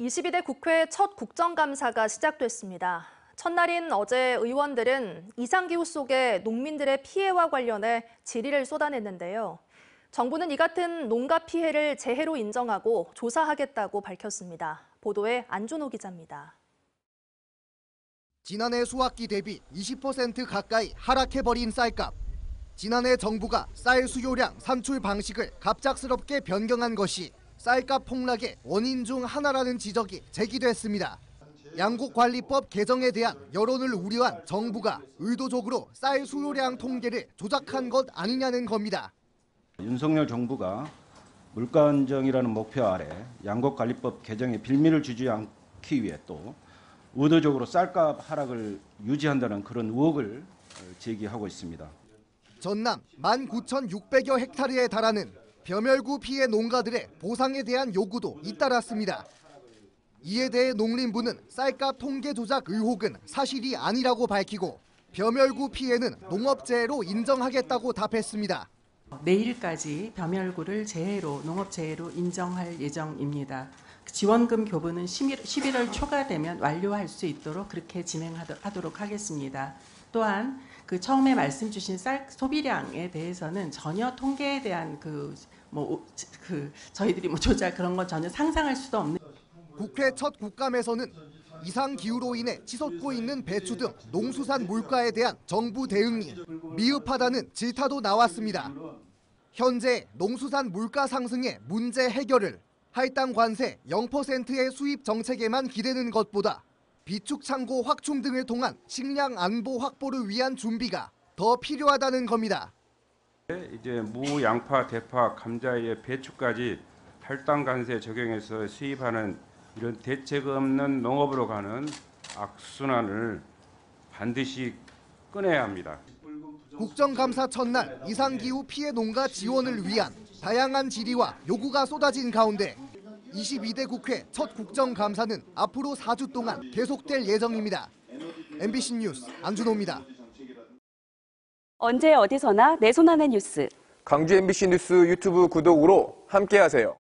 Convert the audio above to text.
22대 국회 첫 국정감사가 시작됐습니다. 첫날인 어제 의원들은 이상기후 속에 농민들의 피해와 관련해 질의를 쏟아냈는데요. 정부는 이 같은 농가 피해를 재해로 인정하고 조사하겠다고 밝혔습니다. 보도에 안준호 기자입니다. 지난해 수확기 대비 20% 가까이 하락해버린 쌀값. 지난해 정부가 쌀 수요량 산출 방식을 갑작스럽게 변경한 것이 쌀값 폭락의 원인 중 하나라는 지적이 제기됐습니다. 양곡관리법 개정에 대한 여론을 우려한 정부가 의도적으로 쌀 수요량 통계를 조작한 것 아니냐는 겁니다. 윤석열 정부가 물가 안정이라는 목표 아래 양곡관리법 개정에 빌미를 주지 않기 위해 또 의도적으로 쌀값 하락을 유지한다는 그런 의혹을 제기하고 있습니다. 전남 19,600여 헥타르에 달하는 벼멸구 피해 농가들의 보상에 대한 요구도 잇따랐습니다. 이에 대해 농림부는 쌀값 통계 조작 의혹은 사실이 아니라고 밝히고 벼멸구 피해는 농업재해로 인정하겠다고 답했습니다. 내일까지 벼멸구를 재해로, 농업재해로 인정할 예정입니다. 지원금 교부는 11월 초가 되면 완료할 수 있도록 그렇게 진행하도록 하겠습니다. 또한 처음에 말씀 주신 쌀 소비량에 대해서는 전혀 통계에 대한 저희들이 조작 그런 건 전혀 상상할 수도 없는. 국회 첫 국감에서는 이상기후로 인해 치솟고 있는 배추 등 농수산 물가에 대한 정부 대응이 미흡하다는 질타도 나왔습니다. 현재 농수산 물가 상승의 문제 해결을 할당 관세 0%의 수입 정책에만 기대는 것보다 비축 창고 확충 등을 통한 식량 안보 확보를 위한 준비가 더 필요하다는 겁니다. 이제 무, 양파, 대파, 감자에 배추까지 할당 관세 적용해서 수입하는 이런 대책 없는 농업으로 가는 악순환을 반드시 끊어야 합니다. 국정감사 첫날 이상기후 피해 농가 지원을 위한 다양한 질의와 요구가 쏟아진 가운데 22대 국회 첫 국정감사는 앞으로 4주 동안 계속될 예정입니다. MBC 뉴스 안준호입니다. 언제 어디서나 내 손 안의 뉴스. 광주 MBC 뉴스 유튜브 구독으로 함께하세요.